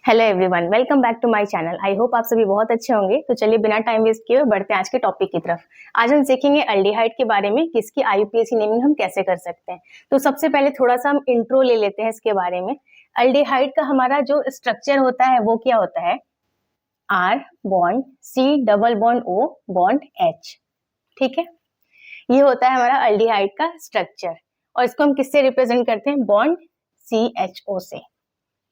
Hello everyone, welcome back to my channel. I hope आप सभी बहुत अच्छे होंगे। तो चलिए बिना टाइम वेस्ट किए बढ़ते हैं आज के टॉपिक की तरफ। आज हम सीखेंगे एल्डिहाइड के बारे में कि इसकी आईयूपीएसी नेमिंग हम कैसे कर सकते हैं। तो सबसे पहले थोड़ा सा हम इंट्रो ले लेते हैं इसके बारे में। एल्डिहाइड का हमारा जो स्ट्रक्चर होता है वो क्या होता है? R bond C double bond O bond H. ठीक है, ये होता है हमारा एल्डिहाइड का स्ट्रक्चर। और इसको हम किससे रिप्रेजेंट करते हैं? बॉन्ड CHO से।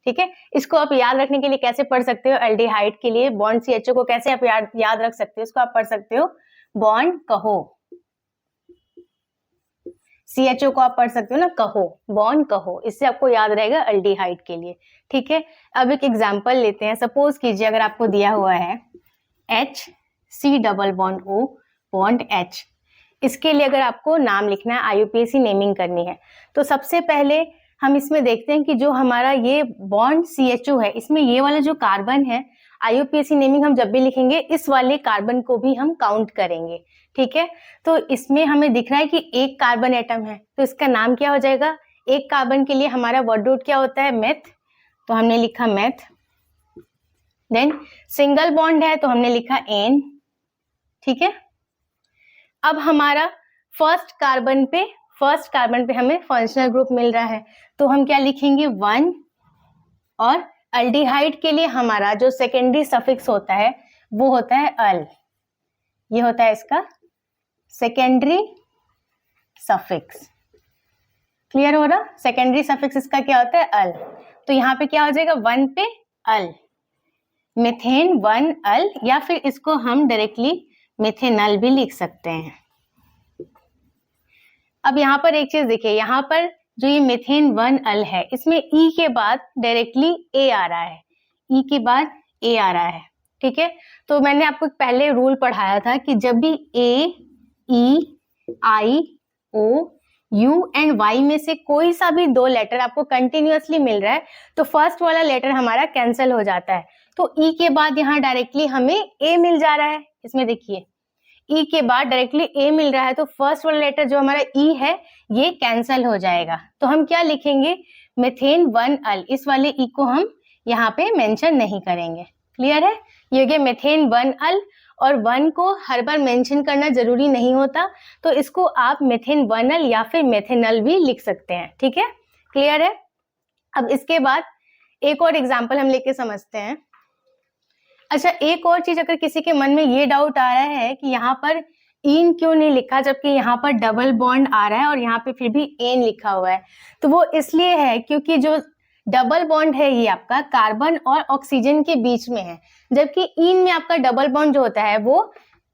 ठीक है, इसको आप याद रखने के लिए कैसे पढ़ सकते हो? एल्डिहाइड के लिए बॉन्ड CHO को कैसे आप याद रख सकते हो? इसको आप पढ़ सकते हो बॉन्ड कहो। CHO को आप पढ़ सकते हो ना, कहो, बॉन्ड कहो। इससे आपको याद रहेगा एल्डिहाइड के लिए। ठीक है, अब एक एग्जांपल लेते हैं। सपोज कीजिए अगर आपको दिया हुआ है HC double bond O bond H। इसके लिए अगर आपको नाम लिखना है, आईयूपीएसी नेमिंग करनी है, तो सबसे पहले हम इसमें देखते हैं कि जो हमारा ये बॉन्ड CHO है, इसमें ये वाला जो कार्बन है, आईयूपीएसी नेमिंग हम जब भी लिखेंगे इस वाले कार्बन को भी हम काउंट करेंगे। ठीक है, तो इसमें हमें दिख रहा है कि एक कार्बन एटम है, तो इसका नाम क्या हो जाएगा? एक कार्बन के लिए हमारा वर्ड रूट क्या होता है? मेथ। तो हमने लिखा मेथ। देन सिंगल बॉन्ड है तो हमने लिखा एन। ठीक है, अब हमारा फर्स्ट कार्बन पे हमें फंक्शनल ग्रुप मिल रहा है, तो हम क्या लिखेंगे? 1। और एल्डिहाइड के लिए हमारा जो सेकेंडरी सफिक्स होता है वो होता है अल। ये होता है इसका सेकेंडरी सफिक्स। क्लियर हो रहा? सेकेंडरी सफिक्स इसका क्या होता है? अल। तो यहाँ पे क्या हो जाएगा? 1 पे अल, मिथेन 1 अल, या फिर इसको हम डायरेक्टली मिथेनल भी लिख सकते हैं। अब यहाँ पर एक चीज देखिए, यहाँ पर जो ये मिथेन 1 अल है, इसमें ई के बाद डायरेक्टली ए आ रहा है। ई के बाद ए आ रहा है। ठीक है, तो मैंने आपको पहले रूल पढ़ाया था कि जब भी ए, ई, आई, ओ, यू एंड वाई में से कोई सा भी दो लेटर आपको कंटिन्यूअसली मिल रहा है तो फर्स्ट वाला लेटर हमारा कैंसिल हो जाता है। तो ई के बाद यहाँ डायरेक्टली हमें ए मिल जा रहा है। इसमें देखिए ई के बाद डायरेक्टली ए मिल रहा है, तो फर्स्ट वाला लेटर जो हमारा ई है ये कैंसिल हो जाएगा। तो हम क्या लिखेंगे? मिथेन 1 अल। इस वाले ई को हम यहाँ पे मेंशन नहीं करेंगे। क्लियर है? ये हो गया मिथेन 1 अल। और 1 को हर बार मेंशन करना जरूरी नहीं होता, तो इसको आप मिथेन 1 अल या फिर मेथेनल भी लिख सकते हैं। ठीक है, क्लियर है? अब इसके बाद एक और एग्जाम्पल हम लेके समझते हैं। अच्छा, एक और चीज, अगर किसी के मन में ये डाउट आ रहा है कि यहाँ पर इन क्यों नहीं लिखा जबकि यहाँ पर डबल बॉन्ड आ रहा है और यहाँ पे फिर भी एन लिखा हुआ है, तो वो इसलिए है क्योंकि जो डबल बॉन्ड है ये आपका कार्बन और ऑक्सीजन के बीच में है, जबकि इन में आपका डबल बॉन्ड जो होता है वो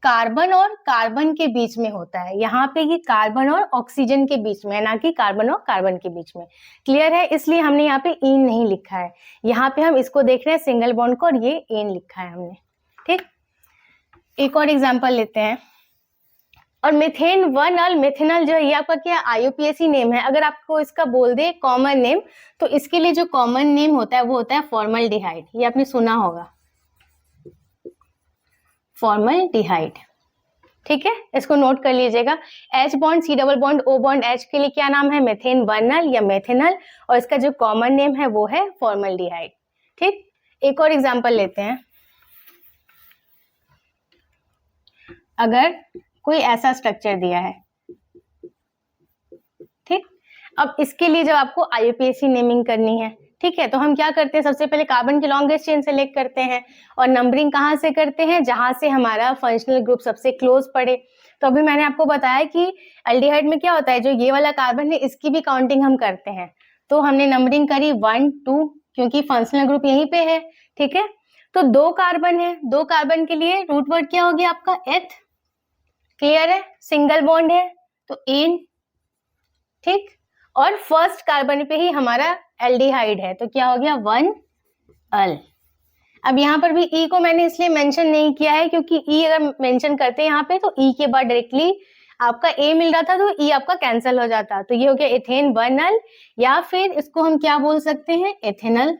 कार्बन और कार्बन के बीच में होता है। यहाँ पे ये कार्बन और ऑक्सीजन के बीच में है, ना कि कार्बन और कार्बन के बीच में। क्लियर है? इसलिए हमने यहाँ पे इन नहीं लिखा है। यहाँ पे हम इसको देख रहे हैं सिंगल बॉन्ड को, और ये एन लिखा है हमने। ठीक, एक और एग्जांपल लेते हैं। और मिथेन 1 अल मिथेनल जो है ये आपका क्या आईयूपीएसी नेम है। अगर आपको इसका बोल दे कॉमन नेम, तो इसके लिए जो कॉमन नेम होता है वो होता है फॉर्मल्डिहाइड। ये आपने सुना होगा, फॉर्मल्डिहाइड। ठीक है, इसको नोट कर लीजिएगा। H bond C double bond O bond H के लिए क्या नाम है? मेथेन 1 अल या मेथेनल, और इसका जो कॉमन नेम है वो है फॉर्मल्डिहाइड। ठीक, एक और एग्जांपल लेते हैं। अगर कोई ऐसा स्ट्रक्चर दिया है, ठीक, अब इसके लिए जब आपको आईयूपीएसी नेमिंग करनी है, ठीक है, तो हम क्या करते हैं? सबसे पहले कार्बन की लॉन्गेस्ट चेन सेलेक्ट करते हैं, और नंबरिंग कहाँ से करते हैं? जहां से हमारा फंक्शनल ग्रुप सबसे क्लोज पड़े। तो अभी मैंने आपको बताया कि एल्डिहाइड में क्या होता है, जो ये वाला कार्बन है इसकी भी काउंटिंग हम करते हैं। तो हमने नंबरिंग करी 1 2, क्योंकि फंक्शनल ग्रुप यहीं पे है। ठीक है, तो 2 कार्बन है, 2 कार्बन के लिए रूट वर्ड क्या हो गया आपका? एथ। क्लियर है? सिंगल बॉन्ड है तो एन। ठीक, और फर्स्ट कार्बन पे ही हमारा एल्डिहाइड है तो क्या हो गया? 1 अल। अब यहाँ पर भी ई को मैंने इसलिए मेंशन नहीं किया है क्योंकि ई अगर मेंशन करते हैं यहाँ पे तो ई के बाद डायरेक्टली आपका ए मिल रहा था तो ई आपका कैंसिल हो जाता। तो ये हो गया एथेन 1 अल, या फिर इसको हम क्या बोल सकते हैं? एथेनल।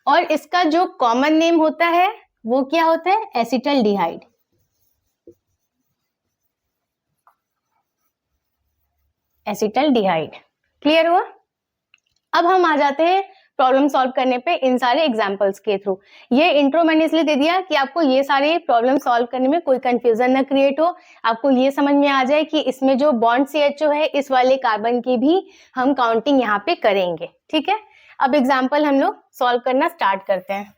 और इसका जो कॉमन नेम होता है वो क्या होता है? एसिटल्डिहाइड। एसिटल्डिहाइड। क्लियर हुआ? अब हम आ जाते हैं प्रॉब्लम सॉल्व करने पे इन सारे एग्जांपल्स के थ्रू। ये इंट्रो मैंने इसलिए दे दिया कि आपको ये सारे प्रॉब्लम सॉल्व करने में कोई कंफ्यूजन ना क्रिएट हो, आपको ये समझ में आ जाए कि इसमें जो बॉन्ड CHO है इस वाले कार्बन की भी हम काउंटिंग यहाँ पे करेंगे। ठीक है, अब एग्जाम्पल हम लोग सॉल्व करना स्टार्ट करते हैं।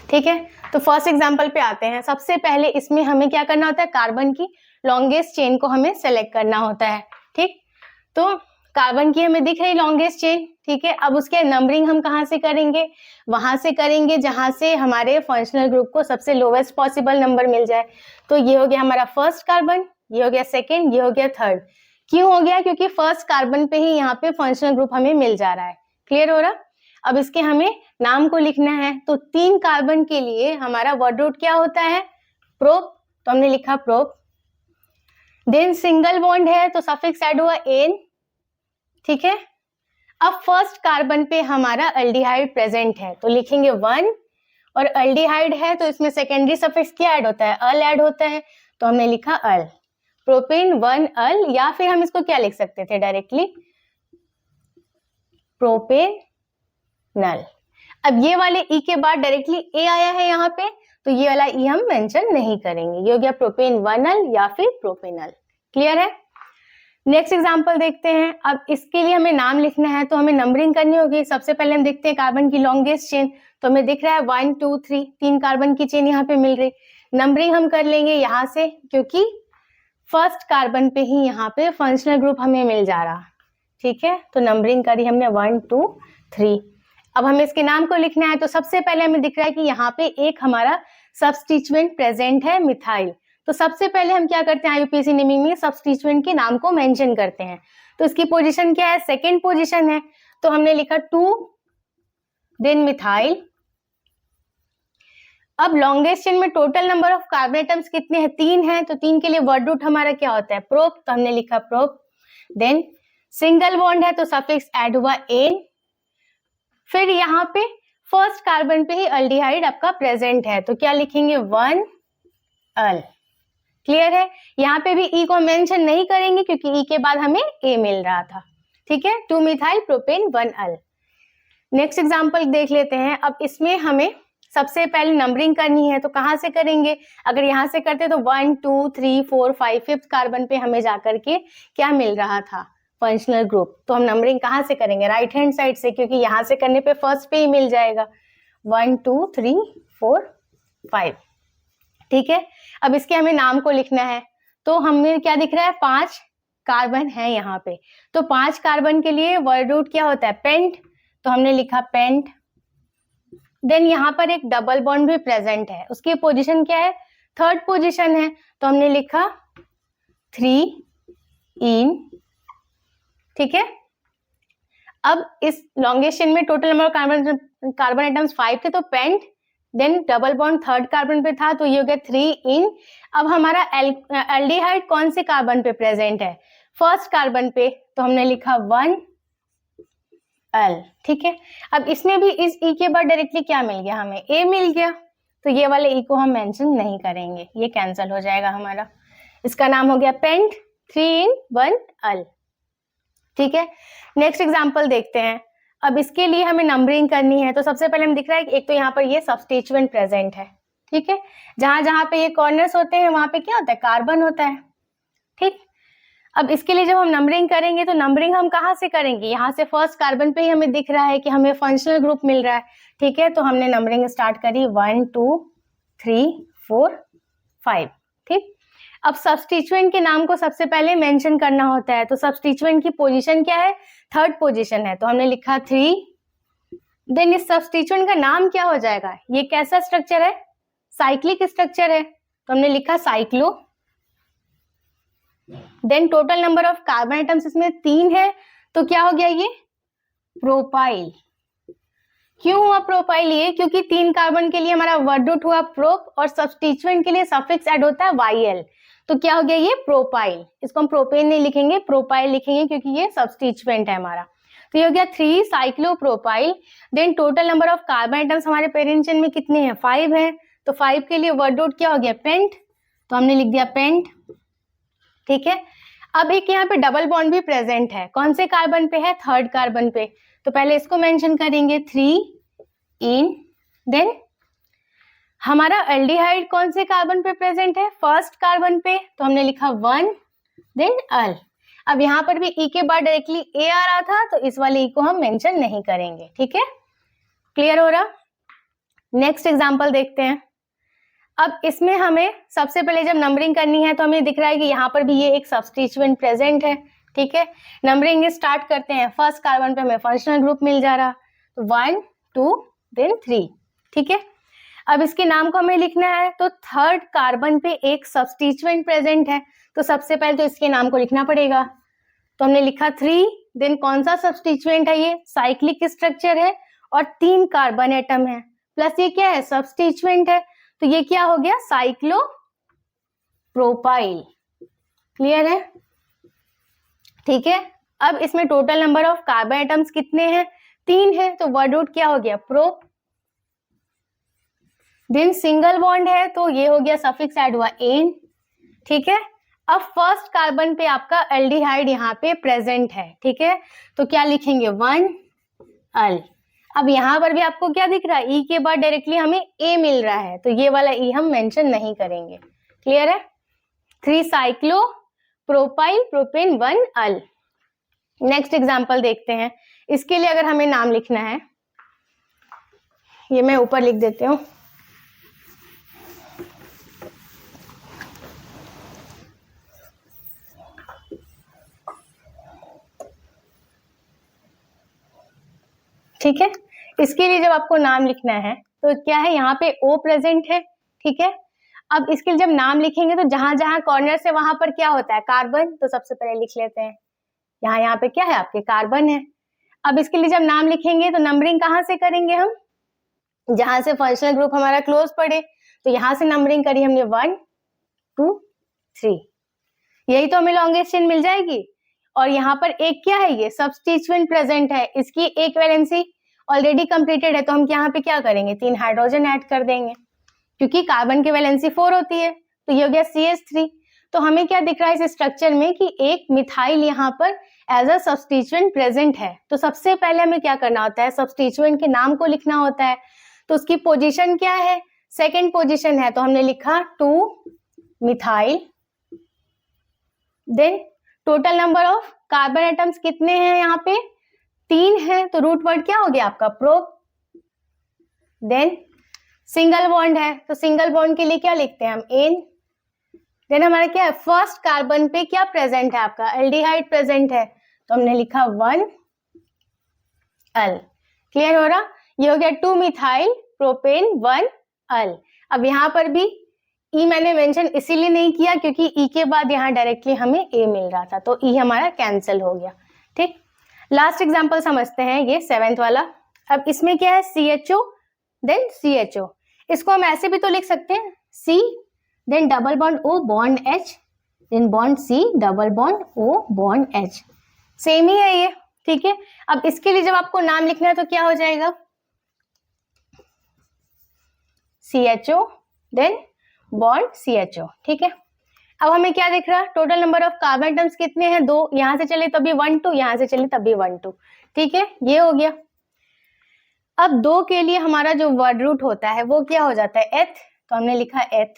ठीक है, तो फर्स्ट एग्जाम्पल पे आते हैं। सबसे पहले इसमें हमें क्या करना होता है, कार्बन की लॉन्गेस्ट चेन को हमें सेलेक्ट करना होता है। ठीक, तो कार्बन की हमें दिख रही लॉन्गेस्ट चेन। ठीक है, अब उसके नंबरिंग हम कहाँ से करेंगे, वहां से करेंगे जहां से हमारे फंक्शनल ग्रुप को सबसे लोवेस्ट पॉसिबल नंबर मिल जाए। तो ये हो गया हमारा फर्स्ट कार्बन, ये हो गया सेकेंड, ये हो गया थर्ड। क्यों हो गया, क्योंकि फर्स्ट कार्बन पे ही यहाँ पे फंक्शनल ग्रुप हमें मिल जा रहा है। क्लियर हो रहा। अब इसके हमें नाम को लिखना है, तो 3 कार्बन के लिए हमारा वर्ड रूट क्या होता है, प्रोप, तो हमने लिखा प्रोप। देन सिंगल बॉन्ड है तो सफिक्स ऐड हुआ एन। ठीक है, अब फर्स्ट कार्बन पे हमारा अल्डिहाइड प्रेजेंट है तो लिखेंगे 1, और अल्डिहाइड है तो इसमें सेकेंडरी सफिक्स क्या ऐड होता है, अल ऐड होता है, तो हमने लिखा अल, प्रोपेन 1 अल, या फिर हम इसको क्या लिख सकते थे डायरेक्टली, प्रोपेन नल। अब ये वाले ई के बाद डायरेक्टली ए आया है यहाँ पे, तो ये वाला ई हम मेंशन नहीं करेंगे। ये हो गया प्रोपेन 1 या फिर प्रोपेनल। क्लियर है। नेक्स्ट एग्जांपल देखते हैं। अब इसके लिए हमें नाम लिखना है तो हमें नंबरिंग करनी होगी। सबसे पहले हम देखते हैं कार्बन की लॉन्गेस्ट चेन, तो हमें दिख रहा है 1 2 3, 3 कार्बन की चेन यहाँ पे मिल रही। नंबरिंग हम कर लेंगे यहाँ से, क्योंकि फर्स्ट कार्बन पे ही यहाँ पे फंक्शनल ग्रुप हमें मिल जा रहा। ठीक है, तो नंबरिंग करी हमने 1 2 3। अब हमें इसके नाम को लिखना है, तो सबसे पहले हमें दिख रहा है कि यहाँ पे एक हमारा सब्स्टिट्यूएंट प्रेजेंट है, मिथाइल। तो सबसे पहले हम क्या करते हैं, आईयूपीएसी नेमिंग में सब्स्टिट्यूएंट के नाम को मेंशन करते हैं। तो इसकी पोजीशन क्या है, सेकेंड पोजीशन है, तो हमने लिखा 2 देन मिथाइल। अब लॉन्गेस्ट चेन में total number of carbon atoms कितने हैं, 3 है, तो 3 के लिए वर्ड रूट हमारा क्या होता है, प्रोप, तो हमने लिखा प्रोप। देन सिंगल बॉन्ड है तो सफिक्स ऐड हुआ एन। फिर यहाँ पे फर्स्ट कार्बन पे ही अल्डिहाइड आपका प्रेजेंट है, तो क्या लिखेंगे 1 अल। क्लियर है। यहाँ पे भी ई को मेंशन नहीं करेंगे क्योंकि ई के बाद हमें ए मिल रहा था। ठीक है, 2 मिथाइल प्रोपेन 1 अल। नेक्स्ट एग्जांपल देख लेते हैं। अब इसमें हमें सबसे पहले नंबरिंग करनी है, तो कहाँ से करेंगे, अगर यहाँ से करते तो 1 2 3 4 5 5th कार्बन पे हमें जाकर के क्या मिल रहा था, फंक्शनल ग्रुप। तो हम नंबरिंग कहाँ से करेंगे, राइट हैंड साइड से, क्योंकि यहाँ से करने पे फर्स्ट पे ही मिल जाएगा 1 2 3 4 5। ठीक है, अब इसके हमें नाम को लिखना है, तो हमें क्या दिख रहा है, 5 कार्बन है यहाँ पे, तो 5 कार्बन के लिए वर्ड रूट क्या होता है, पेंट, तो हमने लिखा पेंट। देन यहाँ पर एक डबल बॉन्ड भी प्रेजेंट है, उसकी पोजीशन क्या है, थर्ड पोजीशन है, तो हमने लिखा 3 इन। ठीक है, अब इस लॉन्गेस्ट चेन में total number of carbon atoms 5 थे, तो pent, then double bond third carbon पे था, तो ये हो गया 3 इन। अब हमारा एल्डिहाइड कौन से कार्बन पे प्रेजेंट है, फर्स्ट कार्बन पे, तो हमने लिखा 1 एल। ठीक है, अब इसमें भी इस ई के बाद डायरेक्टली क्या मिल गया, हमें ए मिल गया, तो ये वाले ई को हम मेंशन नहीं करेंगे, ये कैंसिल हो जाएगा हमारा। इसका नाम हो गया पेंट 3 इन 1 एल। ठीक है, नेक्स्ट एग्जांपल देखते हैं। अब इसके लिए हमें नंबरिंग करनी है, तो सबसे पहले हमें दिख रहा है कि एक तो यहाँ पर ये सब्स्टिट्यूएंट प्रेजेंट है। ठीक है, जहां जहां पे ये कॉर्नर्स होते हैं वहां पे क्या होता है, कार्बन होता है। ठीक, अब इसके लिए जब हम नंबरिंग करेंगे तो नंबरिंग हम कहाँ से करेंगे, यहाँ से फर्स्ट कार्बन पे ही हमें दिख रहा है कि हमें फंक्शनल ग्रुप मिल रहा है। ठीक है, तो हमने नंबरिंग स्टार्ट करी 1 2 3 4 5। ठीक, अब सब्स्टिट्यूएंट के नाम को सबसे पहले मेंशन करना होता है, तो सब्स्टिट्यूएंट की पोजीशन क्या है, थर्ड पोजीशन है, तो हमने लिखा 3। देन इस सब्स्टिट्यूएंट का नाम क्या हो जाएगा, ये कैसा स्ट्रक्चर है, साइक्लिक स्ट्रक्चर है, तो हमने लिखा cyclo. Then total number of carbon atoms इसमें 3 है, तो क्या हो गया ये, प्रोपाइल। क्यों हुआ प्रोपाइल, ये क्योंकि 3 कार्बन के लिए हमारा वर्ड रूट हुआ प्रोप, और सब्स्टिट्यूएंट के लिए सफिक्स ऐड होता है वाईएल, तो क्या हो गया ये प्रोपाइल। इसको हम प्रोपेन नहीं लिखेंगे, प्रोपाइल लिखेंगे, क्योंकि ये सब्स्टिट्यूएंट है हमारा। तो ये हो गया 3 cyclopropyl. Then total number of carbon atoms हमारे पेरेंट चेन में कितने हैं, 5 है, तो 5 के लिए वर्ड रूट क्या हो गया, पेंट, तो हमने लिख दिया पेंट। ठीक है, अब एक यहाँ पे डबल बॉन्ड भी प्रेजेंट है, कौन से कार्बन पे है, थर्ड कार्बन पे, तो पहले इसको मेंशन करेंगे 3 इन, देन हमारा एल्डिहाइड कौन से कार्बन पे प्रेजेंट है, फर्स्ट कार्बन पे, तो हमने लिखा 1 देन अल। अब यहाँ पर भी ई के बाद डायरेक्टली ए आ रहा था, तो इस वाले ई को हम मेंशन नहीं करेंगे, ठीक है, क्लियर हो रहा। नेक्स्ट एग्जांपल देखते हैं। अब इसमें हमें सबसे पहले जब नंबरिंग करनी है तो हमें दिख रहा है कि यहाँ पर भी ये एक सब्स्टिट्यूएंट प्रेजेंट है, ठीक है। नंबरिंग स्टार्ट करते हैं, फर्स्ट कार्बन पे हमें फंक्शनल ग्रुप मिल जा रहा, तो 1 2 देन 3, ठीक है। अब इसके नाम को हमें लिखना है, तो थर्ड कार्बन पे एक सब्स्टिट्यूएंट प्रेजेंट है, तो सबसे पहले तो इसके नाम को लिखना पड़ेगा, तो हमने लिखा 3, देन कौन सा सब्स्टिट्यूएंट है, ये साइक्लिक स्ट्रक्चर है और 3 कार्बन एटम है, प्लस ये क्या है, सब्स्टिट्यूएंट है, तो ये क्या हो गया, साइक्लो प्रोपाइल, क्लियर है, ठीक है। अब इसमें total number of carbon atoms कितने हैं, 3 है, तो वर्ड रूट क्या हो गया, प्रो, देन सिंगल बॉन्ड है तो ये हो गया सफिक्स ऐड हुआ एन, ठीक है। अब फर्स्ट कार्बन पे आपका एल्डिहाइड यहाँ पे प्रेजेंट है, ठीक है, तो क्या लिखेंगे 1 अल। अब यहाँ पर भी आपको क्या दिख रहा है, ई के बाद डायरेक्टली हमें ए मिल रहा है, तो ये वाला ई हम मेंशन नहीं करेंगे, क्लियर है। 3 साइक्लो प्रोपाइल प्रोपेन 1 अल। नेक्स्ट एग्जांपल देखते हैं। इसके लिए अगर हमें नाम लिखना है, ये मैं ऊपर लिख देती हूँ, ठीक है। इसके लिए जब आपको नाम लिखना है तो क्या है, यहाँ पे O प्रेजेंट है, ठीक है। अब इसके लिए जब नाम लिखेंगे तो जहां जहां कॉर्नर से वहां पर क्या होता है, कार्बन, तो सबसे पहले लिख लेते हैं, यहाँ पे क्या है, आपके कार्बन है। अब इसके लिए जब नाम लिखेंगे तो नंबरिंग कहाँ से करेंगे हम, जहां से फंक्शनल ग्रुप हमारा क्लोज पड़े, तो यहाँ से नंबरिंग करी हमने 1 2 3, यही तो हमें लॉन्गेस्ट चेन मिल जाएगी। और यहाँ पर एक क्या है, ये सब्स्टिट्यूएंट प्रेजेंट है, इसकी एक वैलेंसी ऑलरेडी कंप्लीटेड है, तो हम यहाँ पे क्या करेंगे, 3 हाइड्रोजन ऐड कर देंगे, क्योंकि कार्बन की वैलेंसी 4 होती है, तो ये हो गया CH3। तो हमें क्या दिख रहा है इस स्ट्रक्चर में कि एक मिथाइल यहाँ पर एज अ सब्स्टिट्यूएंट प्रेजेंट है। तो सबसे पहले हमें क्या करना होता है, सब्स्टिट्यूएंट के नाम को लिखना होता है, तो उसकी पोजीशन क्या है, सेकेंड पोजीशन है, तो हमने लिखा 2 methyl, then total number of carbon atoms कितने हैं, यहाँ पे 3 है, तो रूट वर्ड क्या हो गया आपका, प्रो, देन सिंगल बॉन्ड है, तो सिंगल बॉन्ड के लिए क्या लिखते हैं हम, एन, देन हमारा क्या है, फर्स्ट कार्बन पे क्या प्रेजेंट है, आपका एल्डिहाइड प्रेजेंट है, तो हमने लिखा 1 अल, क्लियर हो रहा। ये हो गया 2 मिथाइल प्रोपेन 1 अल। अब यहाँ पर भी ई मैंने मेंशन इसीलिए नहीं किया क्योंकि ई के बाद यहाँ डायरेक्टली हमें ए मिल रहा था, तो ई हमारा कैंसिल हो गया, ठीक। लास्ट एग्जांपल समझते हैं, ये 7th वाला। अब इसमें क्या है, CHO देन CHO, इसको हम ऐसे भी तो लिख सकते हैं, C then double bond O bond H then bond C double bond O bond H, same ही है ये, ठीक है। अब इसके लिए जब आपको नाम लिखना है तो क्या हो जाएगा, CHO देन बॉन्ड CHO, ठीक है। अब हमें क्या दिख रहा है, total number of carbon atoms कितने हैं, 2, यहां से चले तभी 1 2, यहां से चले तभी 1 2, ठीक है, ये हो गया। अब 2 के लिए हमारा जो वर्ड रूट होता है वो क्या हो जाता है, एथ, तो हमने लिखा एथ,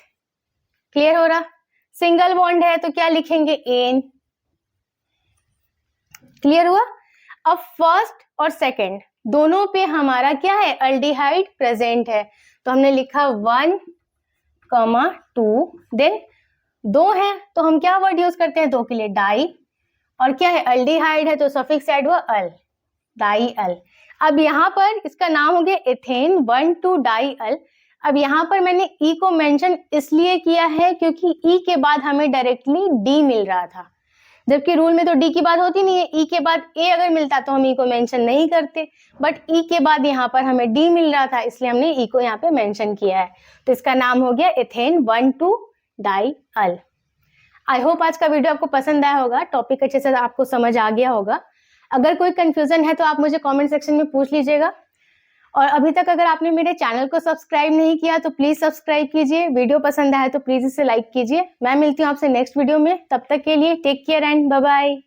क्लियर हो रहा। सिंगल बॉन्ड है तो क्या लिखेंगे, एन, क्लियर हुआ। अब फर्स्ट और सेकंड दोनों पे हमारा क्या है, एल्डिहाइड प्रेजेंट है, तो हमने लिखा 1 2, देन 2 है तो हम क्या वर्ड यूज करते हैं, 2 के लिए डाई, और क्या है, एल्डिहाइड है तो सफिक्स ऐड हुआ अल, डाई अल। अब यहाँ पर इसका नाम हो गया एथेन 1 2 डाई अल। अब यहाँ पर मैंने ई को मेंशन इसलिए किया है क्योंकि ई के बाद हमें डायरेक्टली डी मिल रहा था, जबकि रूल में तो डी की बात होती नहीं है, ई के बाद ए अगर मिलता तो हम ई को मेंशन नहीं करते, बट ई के बाद यहाँ पर हमें डी मिल रहा था, इसलिए हमने ई को यहाँ पे मेंशन किया है, तो इसका नाम हो गया ethane 1 2 dial. I hope आज का वीडियो आपको पसंद आया होगा, टॉपिक अच्छे से आपको समझ आ गया होगा। अगर कोई कंफ्यूजन है तो आप मुझे कमेंट सेक्शन में पूछ लीजिएगा, और अभी तक अगर आपने मेरे चैनल को सब्सक्राइब नहीं किया तो प्लीज सब्सक्राइब कीजिए। वीडियो पसंद आए तो प्लीज इसे लाइक कीजिए। मैं मिलती हूँ आपसे नेक्स्ट वीडियो में, तब तक के लिए take care and bye bye.